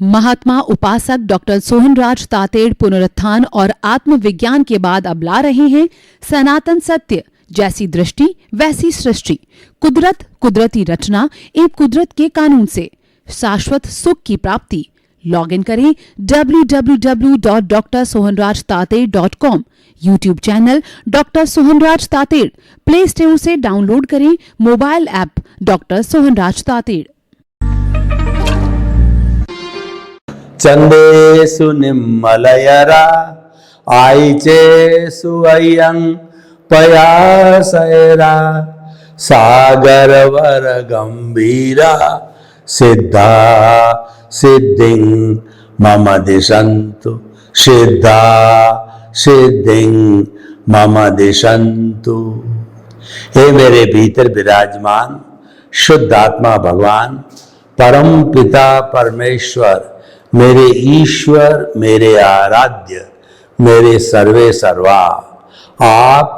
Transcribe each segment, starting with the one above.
महात्मा उपासक डॉक्टर सोहनराज तातेड़ पुनरुत्थान और आत्मविज्ञान के बाद अब ला रहे हैं सनातन सत्य, जैसी दृष्टि वैसी सृष्टि, कुदरत, कुदरती रचना एवं कुदरत के कानून से शाश्वत सुख की प्राप्ति। लॉग इन करें www.drsohanrajtated.com, YouTube channel doctor Sohanraj Tated, play store से डाउनलोड करें mobile app doctor Sohanraj Tated. चंदेषु निम्मलयरा आईचेषु अय्यं पयासयरा सागरवर गंभीरा सिद्धा सिद्धिं मम दिशन्तु सिद्धा सिद्धिं मम दिशन्तु। हे मेरे भीतर विराजमान शुद्ध आत्मा भगवान, परम पिता परमेश्वर, मेरे ईश्वर, मेरे आराध्य, मेरे सर्वे सर्वा, आप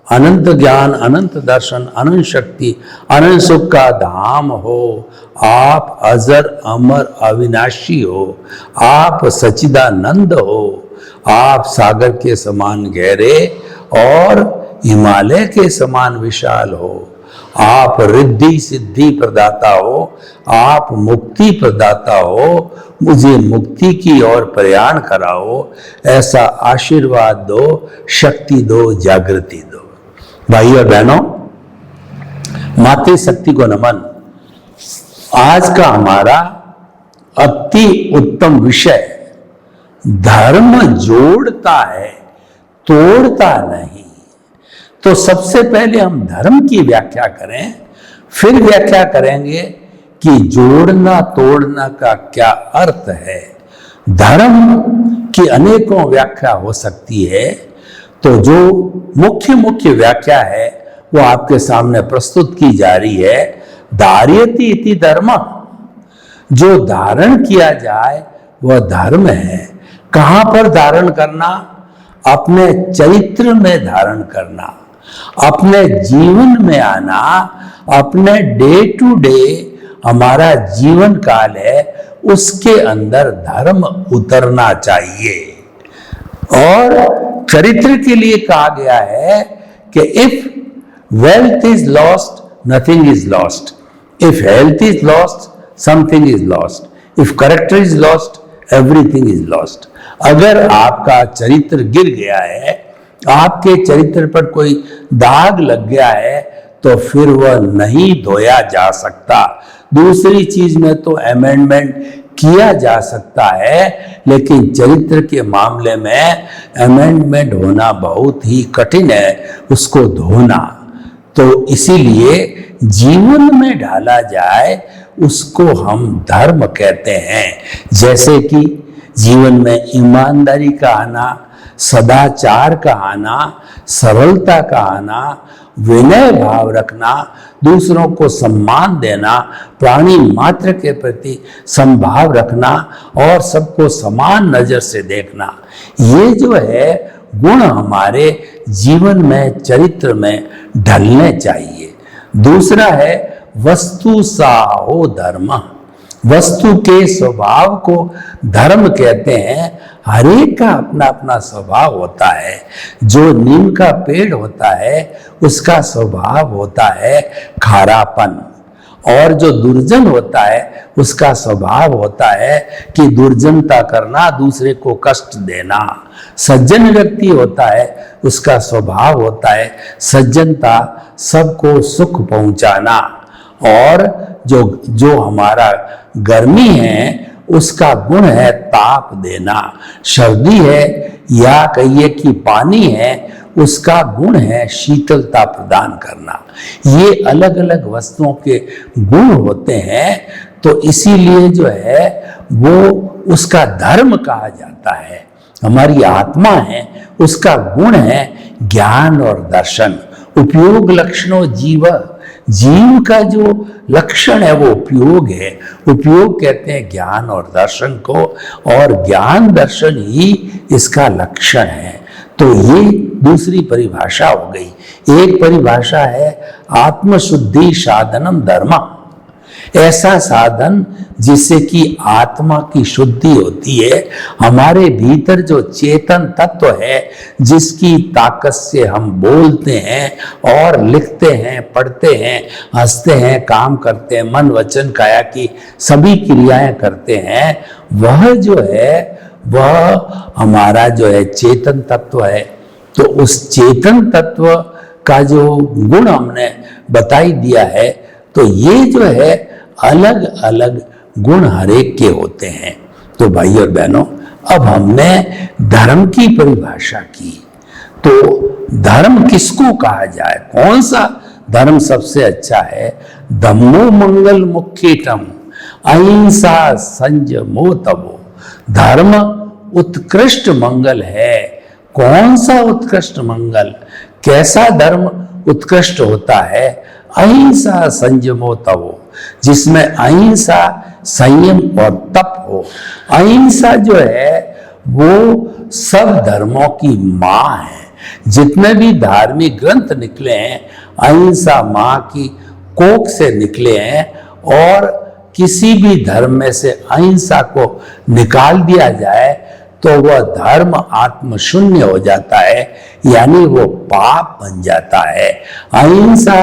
अनंत ज्ञान, अनंत दर्शन, अनंत शक्ति, अनंत सुख का धाम हो। आप अजर अमर अविनाशी हो। आप सच्चिदानंद हो। आप सागर के समान गहरे और हिमालय के समान विशाल हो। आप रिद्धि सिद्धि प्रदाता हो। आप मुक्ति प्रदाता हो। मुझे मुक्ति की ओर प्रयाण कराओ, ऐसा आशीर्वाद दो, शक्ति दो, जागृति दो। भाई और बहनों, मातृशक्ति को नमन। आज का हमारा अति उत्तम विषय, धर्म जोड़ता है, तोड़ता नहीं। तो सबसे पहले हम धर्म की व्याख्या करें, फिर व्याख्या करेंगे कि जोड़ना तोड़ना का क्या अर्थ है। धर्म की अनेकों व्याख्या हो सकती है, तो जो मुख्य व्याख्या है वो आपके सामने प्रस्तुत की जा रही है। धार्यति इति धर्म, जो धारण किया जाए वह धर्म है। कहां पर धारण करना? अपने चरित्र में धारण करना, अपने जीवन में आना, अपने डे टू डे हमारा जीवन काल है उसके अंदर धर्म उतरना चाहिए। और चरित्र के लिए कहा गया है कि if wealth is lost nothing is lost, if health is lost something is lost, if character is lost everything is lost. अगर आपका चरित्र गिर गया है, आपके चरित्र पर कोई दाग लग गया है, तो फिर वह नहीं धोया जा सकता। दूसरी चीज में तो अमेंडमेंट किया जा सकता है, लेकिन चरित्र के मामले में अमेंडमेंट होना बहुत ही कठिन है, उसको धोना। तो इसीलिए जीवन में ढाला जाए उसको हम धर्म कहते हैं। जैसे कि जीवन में ईमानदारी का आना, सदाचार का आना, सरलता का आना, विनय भाव रखना, दूसरों को सम्मान देना, प्राणी मात्र के प्रति समभाव रखना और सबको समान नजर से देखना, ये जो है गुण हमारे जीवन में, चरित्र में ढलने चाहिए। दूसरा है वस्तु साहो धर्म। वस्तु के स्वभाव को धर्म कहते हैं। हर एक का अपना अपना स्वभाव होता है। जो नीम का पेड़ होता है उसका स्वभाव होता है खारापन, और जो दुर्जन होता है उसका स्वभाव होता है कि दुर्जनता करना, दूसरे को कष्ट देना। सज्जन व्यक्ति होता है उसका स्वभाव होता है सज्जनता, सबको सुख पहुंचाना। और जो हमारा गर्मी है उसका गुण है ताप देना। सर्दी है या कहिए कि पानी है, उसका गुण है शीतलता प्रदान करना। ये अलग अलग वस्तुओं के गुण होते हैं, तो इसीलिए जो है वो उसका धर्म कहा जाता है। हमारी आत्मा है, उसका गुण है ज्ञान और दर्शन। उपयोग लक्षणों जीव, जीव का जो लक्षण है वो उपयोग है। उपयोग कहते हैं ज्ञान और दर्शन को, और ज्ञान दर्शन ही इसका लक्षण है। तो ये दूसरी परिभाषा हो गई। एक परिभाषा है आत्मशुद्धि साधनम धर्म। ऐसा साधन जिससे कि आत्मा की शुद्धि होती है। हमारे भीतर जो चेतन तत्व है, जिसकी ताकत से हम बोलते हैं और लिखते हैं, पढ़ते हैं, हंसते हैं, काम करते हैं, मन वचन काया की सभी क्रियाएं करते हैं, वह जो है वह हमारा जो है चेतन तत्व है। तो उस चेतन तत्व का जो गुण हमने बताई दिया है, तो ये जो है अलग अलग गुण हरेक के होते हैं। तो भाई और बहनों, अब हमने धर्म की परिभाषा की, तो धर्म किसको कहा जाए, कौन सा धर्म सबसे अच्छा है? धम्मो मंगल मुख्यतम अहिंसा संयमो तपो। धर्म उत्कृष्ट मंगल है। कौन सा उत्कृष्ट मंगल? कैसा धर्म उत्कृष्ट होता है? अहिंसा संयमो तपो, जिसमें अहिंसा, संयम और तप हो। अहिंसा जो है वो सब धर्मों की मां है। जितने भी धार्मिक ग्रंथ निकले हैं, अहिंसा मां की कोख से निकले हैं, और किसी भी धर्म में से अहिंसा को निकाल दिया जाए तो वह धर्म आत्मशून्य हो जाता है, यानी वो पाप बन जाता है। अहिंसा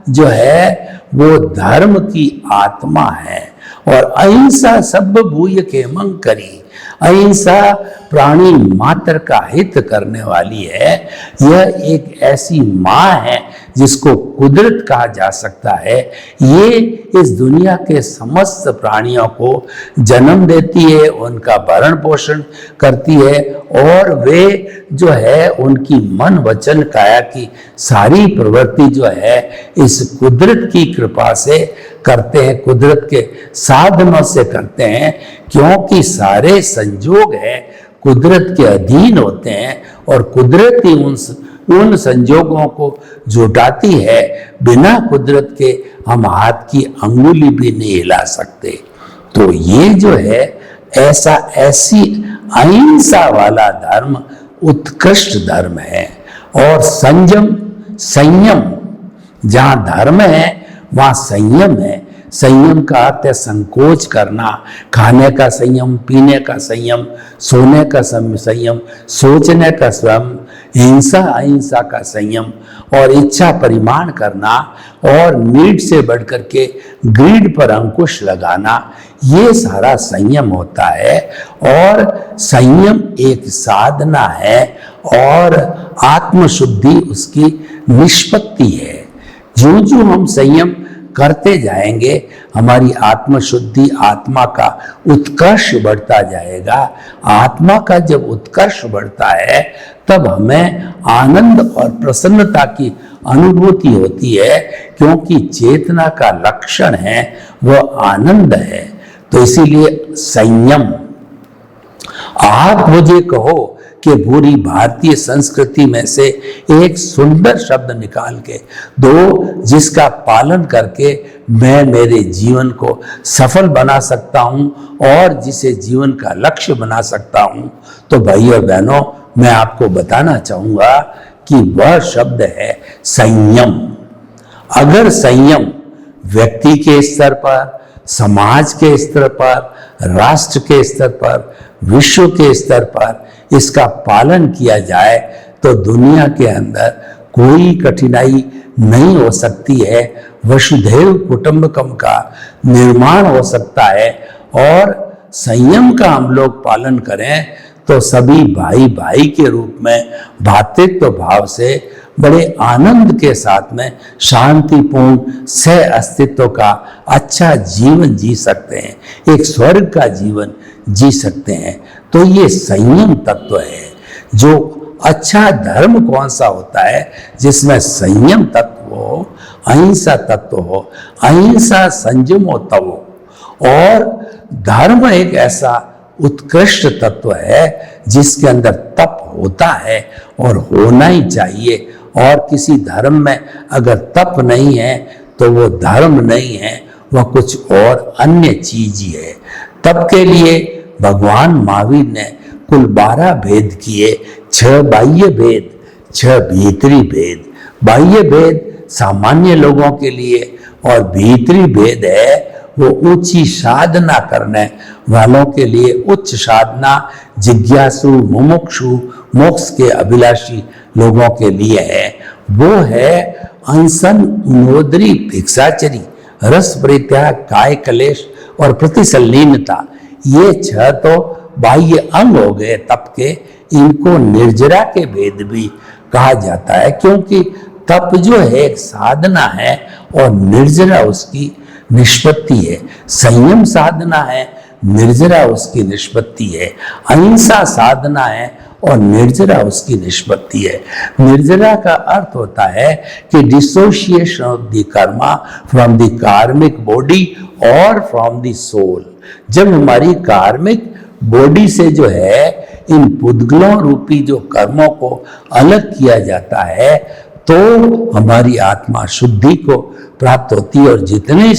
जो है वो धर्म की आत्मा है। और अहिंसा सब भूय खेमं करी, अहिंसा प्राणी मात्र का हित करने वाली है। यह एक ऐसी मां है जिसको कुदरत कहा जा सकता है। ये इस दुनिया के समस्त प्राणियों को जन्म देती है, उनका भरण पोषण करती है, और वे जो है उनकी मन वचन काया की सारी प्रवृत्ति जो है इस कुदरत की कृपा से करते हैं, कुदरत के साधनों से करते हैं। क्योंकि सारे संजोग है कुदरत के अधीन होते हैं, और कुदरत ही उन संजोगों को जुटाती है। बिना कुदरत के हम हाथ की अंगुली भी नहीं हिला सकते। तो ये जो है ऐसी अहिंसा वाला धर्म उत्कृष्ट धर्म है। और संयम, जहां धर्म है वहां संयम है। संयम का अर्थ है संकोच करना, खाने का संयम, पीने का संयम, सोने का संयम, सोचने का संयम, हिंसा अहिंसा का संयम, और इच्छा परिमाण करना, और नीड से बढ़कर के ग्रीड पर अंकुश लगाना, ये सारा संयम होता है। और संयम एक साधना है, और आत्मशुद्धि उसकी निष्पत्ति है। जो जो हम संयम करते जाएंगे, हमारी आत्मशुद्धि, आत्मा का उत्कर्ष बढ़ता जाएगा। आत्मा का जब उत्कर्ष बढ़ता है तब हमें आनंद और प्रसन्नता की अनुभूति होती है, क्योंकि चेतना का लक्षण है वह आनंद है। तो इसीलिए संयम। आप मुझे कहो कि पूरी भारतीय संस्कृति में से एक सुंदर शब्द निकाल के दो, जिसका पालन करके मैं मेरे जीवन को सफल बना सकता हूं और जिसे जीवन का लक्ष्य बना सकता हूं, तो भाई और बहनों, मैं आपको बताना चाहूंगा कि वह शब्द है संयम। अगर संयम व्यक्ति के स्तर पर, समाज के स्तर पर, राष्ट्र के स्तर पर, विश्व के स्तर पर इसका पालन किया जाए तो दुनिया के अंदर कोई कठिनाई नहीं हो सकती है। वसुधैव कुटुंबकम का निर्माण हो सकता है। और संयम का हम लोग पालन करें तो सभी भाई भाई के रूप में भ्रातृत्व भाव से बड़े आनंद के साथ में शांतिपूर्ण सह अस्तित्व का अच्छा जीवन जी सकते हैं, एक स्वर्ग का जीवन जी सकते हैं। तो ये संयम तत्व है। जो अच्छा धर्म कौन सा होता है? जिसमें संयम तत्व हो, अहिंसा तत्व हो, अहिंसा संयम हो तब हो। और धर्म एक ऐसा उत्कृष्ट तत्व है जिसके अंदर तप होता है और होना ही चाहिए। और किसी धर्म में अगर तप नहीं है तो वो धर्म नहीं है, वह कुछ और अन्य चीज ही है। तप के लिए भगवान महावीर ने कुल 12 भेद किए, 6 बाह्य भेद, 6 भीतरी भेद। बाह्य भेद सामान्य लोगों के लिए और भीतरी भेद है वो ऊंची साधना करने वालों के लिए, उच्च साधना, जिज्ञासु, मुमुक्षु, मोक्ष के अभिलाषी लोगों के लिए है। वो है अनशन, उन्नोदरी, भिक्षाचरी, रस परित्याग, काय कलेश और प्रतिसल्लीनता। ये 6 तो बाह्य अंग हो गए तप के। इनको निर्जरा के भेद भी कहा जाता है, क्योंकि तप जो है एक साधना है और निर्जरा उसकी निष्पत्ति है। संयम साधना है, निर्जरा उसकी निष्पत्ति है। अहिंसा साधना है और निर्जरा उसकी निष्पत्ति है। निर्जरा का अर्थ होता है कि dissociation of the Karma from the कार्मिक बॉडी और फ्रॉम द सोल। जब हमारी कार्मिक बॉडी से जो है इन पुद्गलों रूपी जो कर्मों को अलग किया जाता है, तो हमारी आत्मा शुद्धि को प्राप्त होती है। और जितनी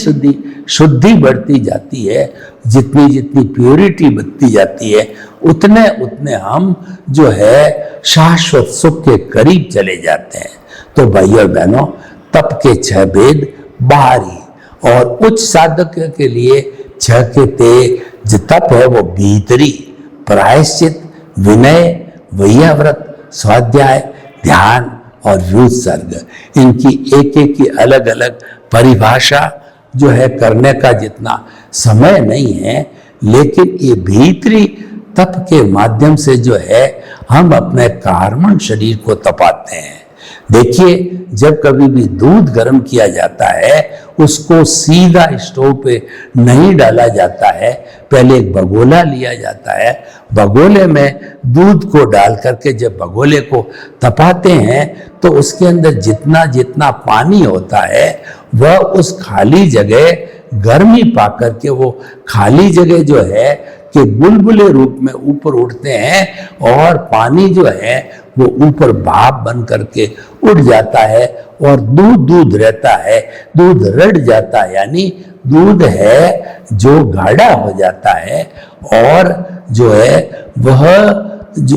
शुद्धि बढ़ती जाती है, जितनी जितनी प्योरिटी बढ़ती जाती है, उतने उतने हम जो है शाश्वत सुख के करीब चले जाते हैं। तो भाइयों और बहनों, तप के 6 भेद बाहरी और उच्च साधक के लिए 6 के जो तप है वो भीतरी, प्रायश्चित, विनय, वैयाव्रत, स्वाध्याय, ध्यान और व्युत्सर्ग। इनकी एक एक की अलग अलग परिभाषा जो है करने का जितना समय नहीं है, लेकिन ये भीतरी तप के माध्यम से जो है हम अपने कार्बन शरीर को तपाते हैं। देखिए, जब कभी भी दूध गर्म किया जाता है, उसको सीधा स्टोव पे नहीं डाला जाता है, पहले एक भगोला लिया जाता है। भगोले में दूध को डाल करके जब भगोले को तपाते हैं, तो उसके अंदर जितना जितना पानी होता है वह उस खाली जगह गर्मी पा करके वो खाली जगह जो है कि बुलबुले रूप में ऊपर उठते हैं और पानी जो है वो ऊपर भाप बन करके उड़ जाता है और दूध दूध रहता है, दूध रड़ जाता है, यानी दूध है जो गाढ़ा हो जाता है और जो है वह जो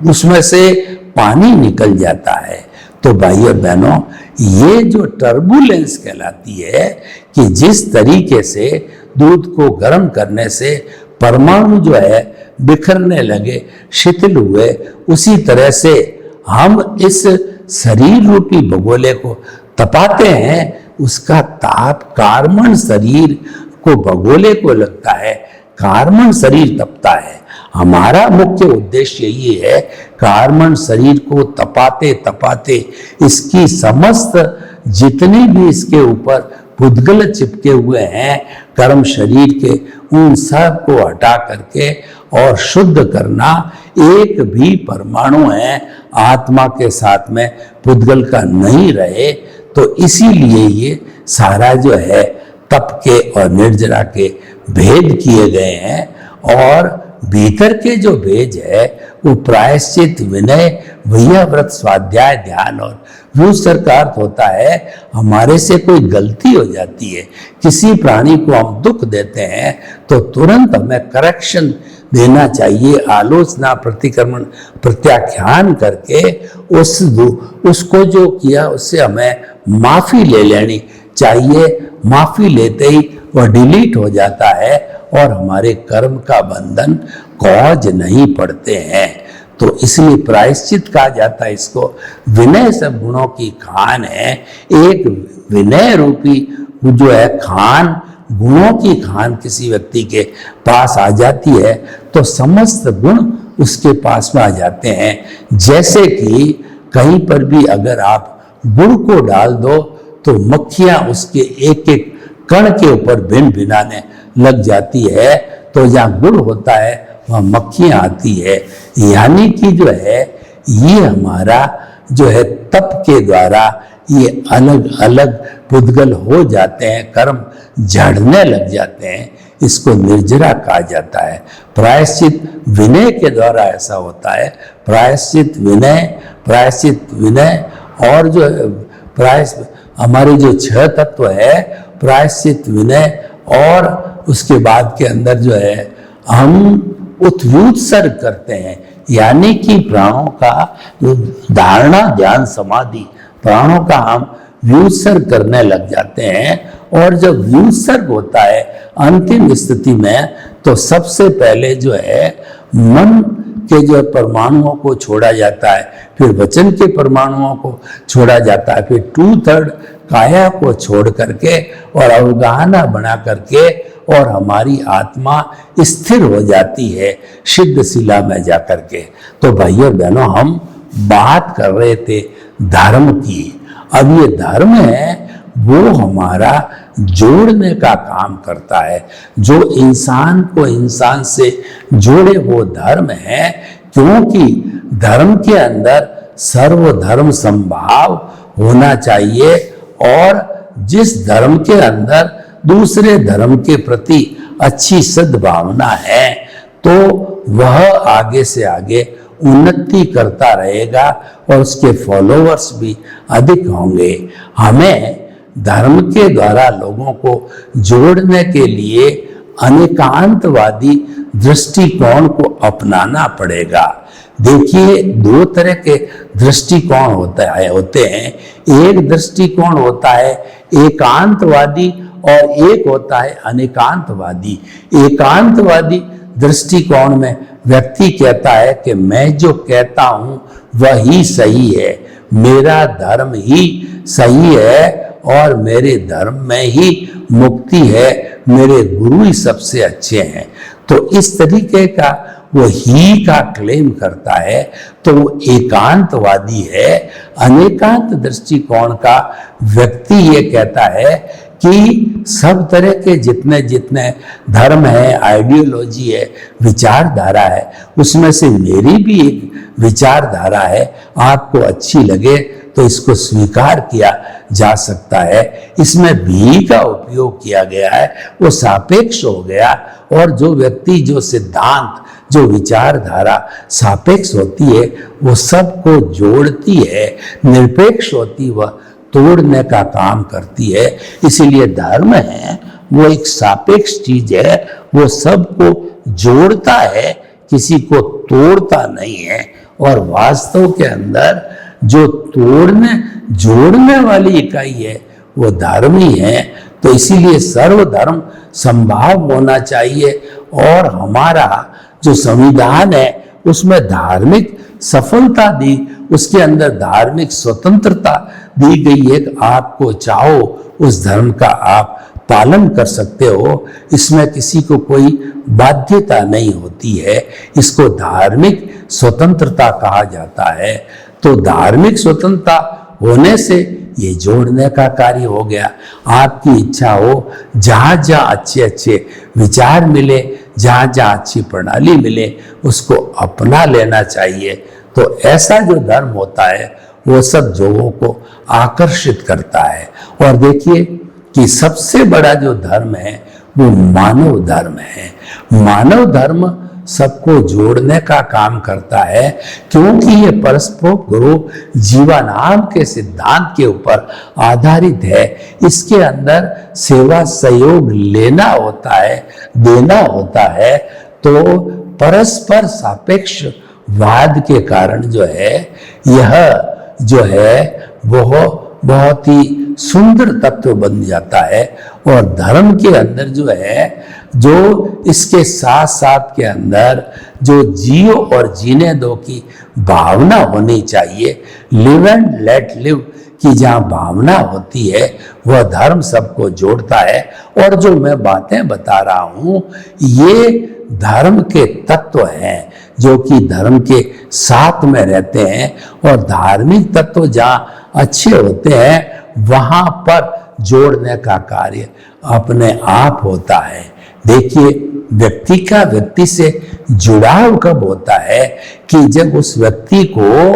उसमें से पानी निकल जाता है। तो भाइयों और बहनों, ये जो टर्बुलेंस कहलाती है कि जिस तरीके से दूध को गर्म करने से परमाणु जो है बिखरने लगे, शिथिल हुए, उसी तरह से हम इस शरीर रूपी भगोले को तपाते हैं। उसका ताप कार्बन शरीर को भगोले को लगता है, कार्बन शरीर तपता है। हमारा मुख्य उद्देश्य ये है, कार्बन शरीर को तपाते तपाते इसकी समस्त जितनी भी इसके ऊपर पुद्गल चिपके हुए हैं कर्म शरीर के, उन सब को हटा करके और शुद्ध करना। एक भी परमाणु है आत्मा के साथ में पुद्गल का नहीं रहे। तो इसीलिए ये सारा जो है तप के और निर्जरा के भेद किए गए हैं। और भीतर के जो भेद है वो प्रायश्चित, विनय, वैयाव्रत, स्वाध्याय, ध्यान और व्युत्सर्ग का अर्थ होता है हमारे से कोई गलती हो जाती है, किसी प्राणी को हम दुख देते हैं तो तुरंत हमें करेक्शन देना चाहिए, आलोचना, प्रतिक्रमण, प्रत्याख्यान करके उसको जो किया उससे हमें माफी ले लेनी चाहिए। माफी लेते ही वह डिलीट हो जाता है और हमारे कर्म का बंधन कौज नहीं पड़ते हैं। तो इसलिए प्रायश्चित कहा जाता है इसको। विनय सब गुणों की खान है। एक विनय रूपी जो है खान, गुणों की खान किसी व्यक्ति के पास आ जाती है तो समस्त गुण उसके पास में आ जाते हैं। जैसे कि कहीं पर भी अगर आप गुड़ को डाल दो तो मक्खियां उसके एक एक कण के ऊपर भिन भिनाने लग जाती है। तो जहाँ गुड़ होता है वहाँ मक्खियां आती है। यानी कि जो है ये हमारा जो है तप के द्वारा ये अलग अलग पुद्गल हो जाते हैं, कर्म झड़ने लग जाते हैं। इसको निर्जरा कहा जाता है। प्रायश्चित विनय के द्वारा ऐसा होता है। प्रायश्चित विनय और जो हमारे जो 6 तत्व है, प्रायश्चित, विनय और उसके बाद के अंदर जो है हम उत्व्युत्सर्ग करते हैं। यानी कि प्राणों का धारणा, ध्यान, समाधि, प्राणों का हम व्युत्सर्ग करने लग जाते हैं और जब व्युत्सर्ग होता है अंतिम स्थिति में, तो सबसे पहले जो है मन के जो परमाणुओं को छोड़ा जाता है, फिर वचन के परमाणुओं को छोड़ा जाता है, फिर 2/3 काया को छोड़ करके और अवगाहना बना करके, और हमारी आत्मा स्थिर हो जाती है सिद्ध शिला में जाकर के। तो भाइयों बहनों, हम बात कर रहे थे धर्म की। अब ये धर्म है वो हमारा जोड़ने का काम करता है, जो इंसान को इंसान से जोड़े वो धर्म है, क्योंकि धर्म के अंदर सर्वधर्म संभाव होना चाहिए, और जिस धर्म के अंदर दूसरे धर्म के प्रति अच्छी सद्भावना है, तो वह आगे से आगे उन्नति करता रहेगा और उसके फॉलोवर्स भी अधिक होंगे। हमें धर्म के द्वारा लोगों को जोड़ने के लिए अनेकांतवादी दृष्टिकोण को अपनाना पड़ेगा। देखिए, 2 तरह के दृष्टिकोण होते हैं। एक दृष्टिकोण होता है एकांतवादी और एक होता है अनेकांतवादी। एकांतवादी दृष्टिकोण में व्यक्ति कहता है कि मैं जो कहता हूं वही सही है, मेरा धर्म ही सही है और मेरे धर्म में ही मुक्ति है, मेरे गुरु ही सबसे अच्छे हैं। तो इस तरीके का वो ही का क्लेम करता है, तो वो एकांतवादी है। अनेकांत दृष्टिकोण का व्यक्ति ये कहता है कि सब तरह के जितने जितने धर्म है, आइडियोलॉजी है, विचारधारा है, उसमें से मेरी भी एक विचारधारा है, आपको अच्छी लगे तो इसको स्वीकार किया जा सकता है। इसमें भी का उपयोग किया गया है, वो सापेक्ष हो गया, और जो व्यक्ति, जो सिद्धांत, जो विचारधारा सापेक्ष होती है वो सबको जोड़ती है, निरपेक्ष होती वह तोड़ने का काम करती है। इसीलिए धर्म है वो एक सापेक्ष चीज है, वो सबको जोड़ता है, किसी को तोड़ता नहीं है। और वास्तव के अंदर जो जोड़ने वाली इकाई है वो धर्म ही है। तो इसीलिए सर्वधर्म संभाव होना चाहिए, और हमारा जो संविधान है उसमें धार्मिक सफलता दी, उसके अंदर धार्मिक स्वतंत्रता दी गई है कि आपको चाहो उस धर्म का आप पालन कर सकते हो, इसमें किसी को कोई बाध्यता नहीं होती है। इसको धार्मिक स्वतंत्रता कहा जाता है। तो धार्मिक स्वतंत्रता होने से ये जोड़ने का कार्य हो गया। आपकी इच्छा हो, जहां जहां अच्छे अच्छे विचार मिले, जहां जहां अच्छी प्रणाली मिले, उसको अपना लेना चाहिए। तो ऐसा जो धर्म होता है वो सब लोगों को आकर्षित करता है। और देखिए कि सबसे बड़ा जो धर्म है वो मानव धर्म है। मानव धर्म सबको जोड़ने का काम करता है, क्योंकि ये परस्पर जीवनाम के सिद्धांत के ऊपर आधारित है। इसके अंदर सेवा सहयोग लेना होता है, देना होता है। तो परस्पर सापेक्ष वाद के कारण जो है यह जो है वह बहुत ही सुंदर तत्व बन जाता है। और धर्म के अंदर जो है, जो इसके साथ साथ के अंदर जो जियो और जीने दो की भावना होनी चाहिए, लिव एंड लेट लिव की जहाँ भावना होती है वह धर्म सबको जोड़ता है। और जो मैं बातें बता रहा हूँ ये धर्म के तत्व हैं जो कि धर्म के साथ में रहते हैं। और धार्मिक तत्व जहाँ अच्छे होते हैं वहां पर जोड़ने का कार्य अपने आप होता है। देखिए, व्यक्ति का व्यक्ति से जुड़ाव कब होता है कि जब उस व्यक्ति को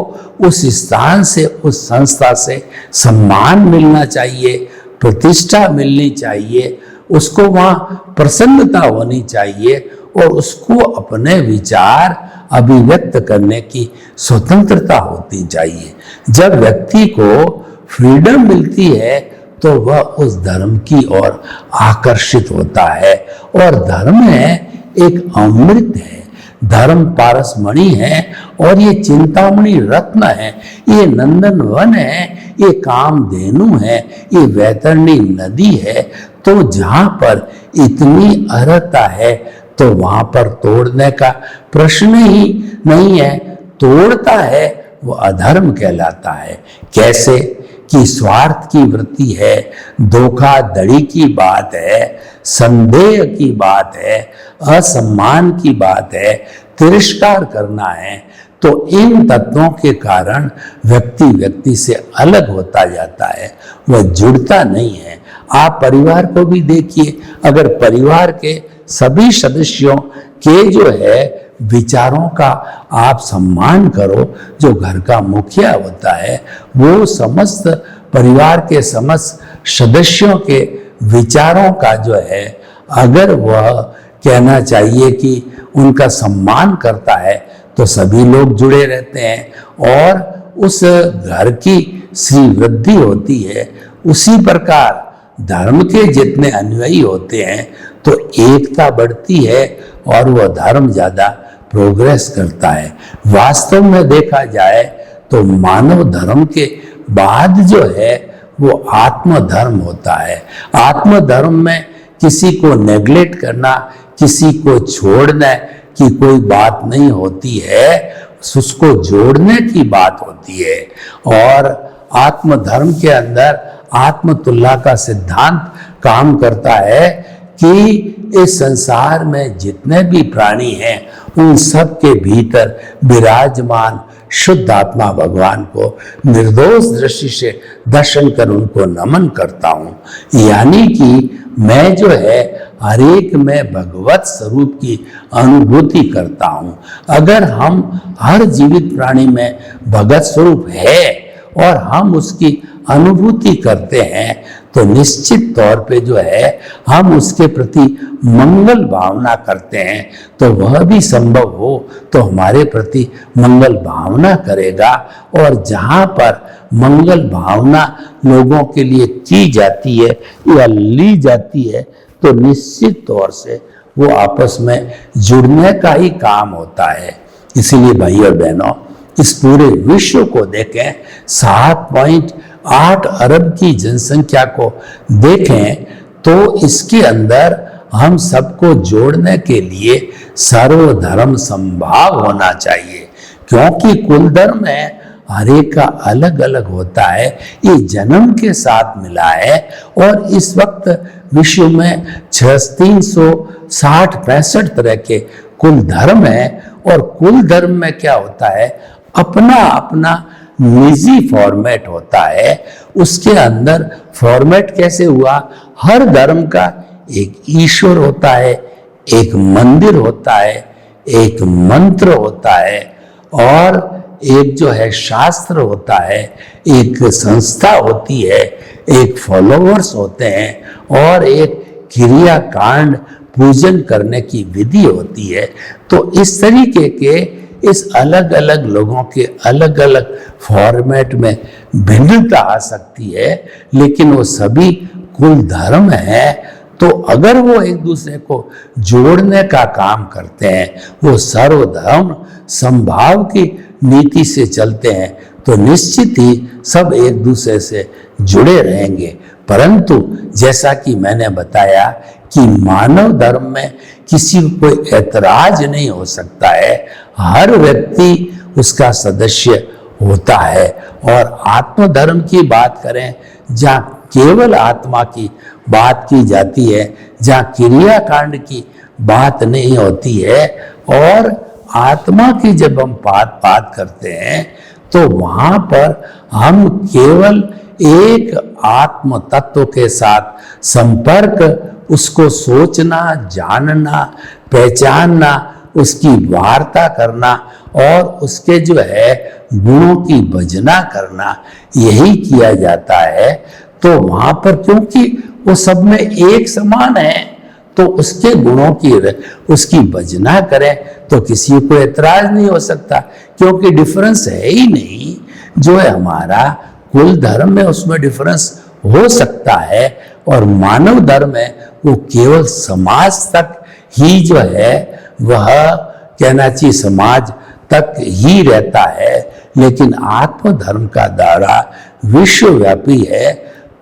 उस स्थान से, उस संस्था से सम्मान मिलना चाहिए, प्रतिष्ठा मिलनी चाहिए, उसको वहां प्रसन्नता होनी चाहिए और उसको अपने विचार अभिव्यक्त करने की स्वतंत्रता होती चाहिए। जब व्यक्ति को फ्रीडम मिलती है तो वह उस धर्म की ओर आकर्षित होता है। और धर्म है एक अमृत है, धर्म पारसमणि है और ये चिंतामणि रत्न है, ये नंदन वन है, ये कामधेनु है, ये वैतरणी नदी है। तो जहां पर इतनी अर्हता है तो वहां पर तोड़ने का प्रश्न ही नहीं है। तोड़ता है वो अधर्म कहलाता है। कैसे कि स्वार्थ की वृत्ति है, धोखाधड़ी की बात है, संदेह की बात है, असम्मान की बात है, तिरस्कार करना है। तो इन तत्वों के कारण व्यक्ति व्यक्ति से अलग होता जाता है, वह जुड़ता नहीं है। आप परिवार को भी देखिए, अगर परिवार के सभी सदस्यों के जो है विचारों का आप सम्मान करो, जो घर का मुखिया होता है वो समस्त परिवार के समस्त सदस्यों के विचारों का जो है अगर वह कहना चाहिए कि उनका सम्मान करता है तो सभी लोग जुड़े रहते हैं और उस घर की श्री वृद्धि होती है। उसी प्रकार धर्म के जितने अनुयायी होते हैं तो एकता बढ़ती है और वह धर्म ज्यादा प्रोग्रेस करता है। वास्तव में देखा जाए तो मानव धर्म के बाद जो है वो आत्म धर्म होता है। आत्म धर्म में किसी को नेग्लेक्ट करना, किसी को छोड़ना की कोई बात नहीं होती है, उसको जोड़ने की बात होती है। और आत्म धर्म के अंदर आत्मतुल्ला का सिद्धांत काम करता है कि इस संसार में जितने भी प्राणी हैं उन सब के भीतर विराजमान शुद्ध आत्मा भगवान को निर्दोष दृष्टि से दर्शन कर उनको नमन करता हूं। यानी कि मैं जो है हर एक में भगवत स्वरूप की अनुभूति करता हूं। अगर हम हर जीवित प्राणी में भगवत स्वरूप है और हम उसकी अनुभूति करते हैं तो निश्चित तौर पे जो है हम उसके प्रति मंगल भावना करते हैं, तो वह भी संभव हो तो हमारे प्रति मंगल भावना करेगा। और जहां पर मंगल भावना लोगों के लिए की जाती है या ली जाती है तो निश्चित तौर से वो आपस में जुड़ने का ही काम होता है। इसीलिए भाई और बहनों, इस पूरे विश्व को देखें, 7.8 अरब की जनसंख्या को देखें तो इसके अंदर हम सबको जोड़ने के लिए सर्वधर्म संभाव होना चाहिए, क्योंकि कुल धर्म है हर एक का अलग अलग होता है। ये जन्म के साथ मिला है और इस वक्त विश्व में 360-65 तरह के कुल धर्म है। और कुल धर्म में क्या होता है, अपना अपना निजी फॉर्मेट होता है। उसके अंदर फॉर्मेट कैसे हुआ, हर धर्म का एक ईश्वर होता है, एक मंदिर होता है, एक मंत्र होता है और एक जो है शास्त्र होता है, एक संस्था होती है, एक फॉलोअर्स होते हैं और एक क्रिया कांड पूजन करने की विधि होती है। तो इस तरीके के इस अलग अलग लोगों के अलग अलग फॉर्मेट में भिन्नता आ सकती है, लेकिन वो सभी कुल धर्म है। तो अगर वो एक दूसरे को जोड़ने का काम करते हैं, वो सर्वधर्म संभाव की नीति से चलते हैं, तो निश्चित ही सब एक दूसरे से जुड़े रहेंगे। परंतु जैसा कि मैंने बताया कि मानव धर्म में किसी को कोई ऐतराज नहीं हो सकता है, हर व्यक्ति उसका सदस्य होता है। और आत्म धर्म की बात करें, जहाँ केवल आत्मा की बात की जाती है, जहाँ क्रिया कांड की बात नहीं होती है, और आत्मा की जब हम बात करते हैं तो वहां पर हम केवल एक आत्म तत्व के साथ संपर्क, उसको सोचना, जानना, पहचानना, उसकी वार्ता करना और उसके जो है गुणों की भजना करना, यही किया जाता है। तो वहां पर क्योंकि वो सब में एक समान है तो उसके गुणों की उसकी भजना करें तो किसी को ऐतराज नहीं हो सकता, क्योंकि डिफरेंस है ही नहीं। जो है हमारा कुल धर्म में उसमें डिफरेंस हो सकता है और मानव धर्म है वो केवल समाज तक ही जो है वह कहना चाहिए समाज तक ही रहता है, लेकिन आत्मधर्म का दायरा विश्वव्यापी है।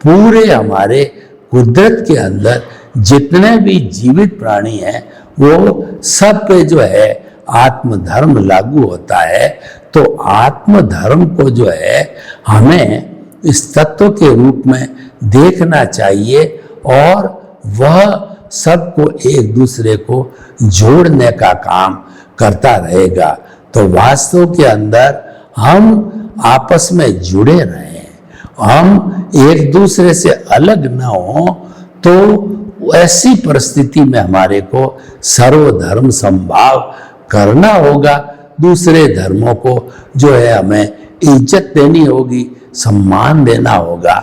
पूरे हमारे कुदरत के अंदर जितने भी जीवित प्राणी हैं वो सब पे जो है आत्मधर्म लागू होता है। तो आत्मधर्म को जो है हमें इस तत्व के रूप में देखना चाहिए और वह सबको एक दूसरे को जोड़ने का काम करता रहेगा। तो वास्तव के अंदर हम आपस में जुड़े रहें, हम एक दूसरे से अलग न हो, तो ऐसी परिस्थिति में हमारे को सर्वधर्म समभाव करना होगा। दूसरे धर्मों को जो है हमें इज्जत देनी होगी, सम्मान देना होगा,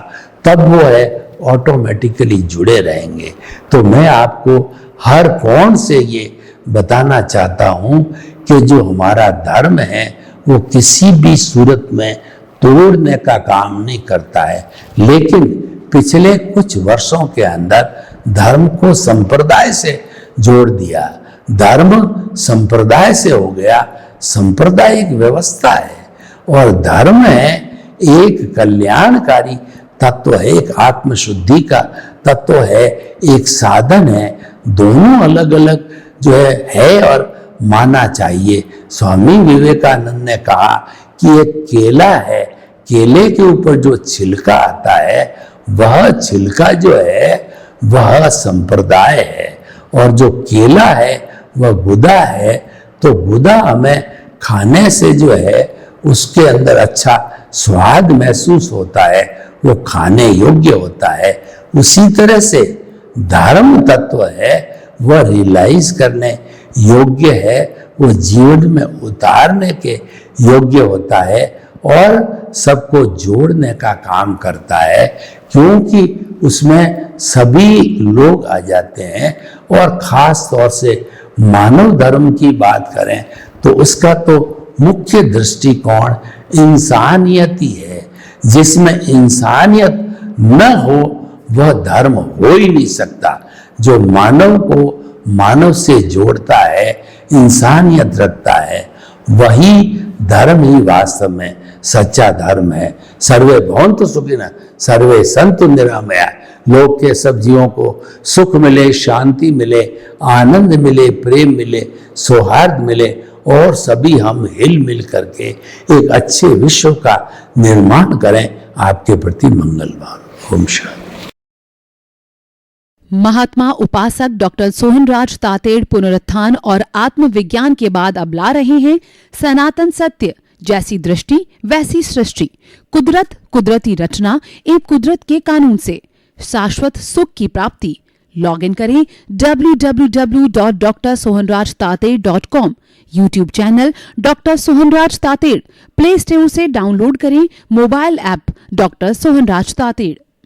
तब वो है ऑटोमेटिकली जुड़े रहेंगे। तो मैं आपको हर कोण से ये बताना चाहता हूँ कि जो हमारा धर्म है वो किसी भी सूरत में तोड़ने का काम नहीं करता है, लेकिन पिछले कुछ वर्षों के अंदर धर्म को संप्रदाय से जोड़ दिया। धर्म संप्रदाय से हो गया, संप्रदाय एक व्यवस्था है और धर्म है एक कल्याणकारी तत्व है, एक आत्मशुद्धि का तत्व है, एक साधन है। दोनों अलग अलग जो है और माना चाहिए। स्वामी विवेकानंद ने कहा कि एक केला है, केले के ऊपर जो छिलका आता है वह छिलका जो है वह संप्रदाय है, और जो केला है वह गुदा है। तो गुदा हमें खाने से जो है उसके अंदर अच्छा स्वाद महसूस होता है, वो खाने योग्य होता है। उसी तरह से धर्म तत्व है वह रियलाइज करने योग्य है, वो जीवन में उतारने के योग्य होता है और सबको जोड़ने का काम करता है, क्योंकि उसमें सभी लोग आ जाते हैं। और खास तौर से मानव धर्म की बात करें तो उसका तो मुख्य दृष्टिकोण इंसानियत ही है। जिसमें इंसानियत न हो वह धर्म हो ही नहीं सकता। जो मानव को मानव से जोड़ता है, इंसानियत रखता है, वही धर्म ही वास्तव में सच्चा धर्म है। सर्वे भवन्तु सुखिनः सर्वे सन्तु निरामयाः। लोक के सब जीवों को सुख मिले, शांति मिले, आनंद मिले, प्रेम मिले, सौहार्द मिले और सभी हम हिल मिल करके एक अच्छे विश्व का निर्माण करें। आपके प्रति मंगलवान। ओम शांति। महात्मा उपासक डॉक्टर सोहनराज तातेड़ पुनरुत्थान और आत्मविज्ञान के बाद अब ला रहे हैं सनातन सत्य, जैसी दृष्टि वैसी सृष्टि, कुदरत, कुदरती रचना एवं कुदरत के कानून से शाश्वत सुख की प्राप्ति। लॉग इन करें www.drsohanrajtated.com। YouTube channel doctor Sohanraj Tated, play store से डाउनलोड करें mobile app doctor Sohanraj Tated.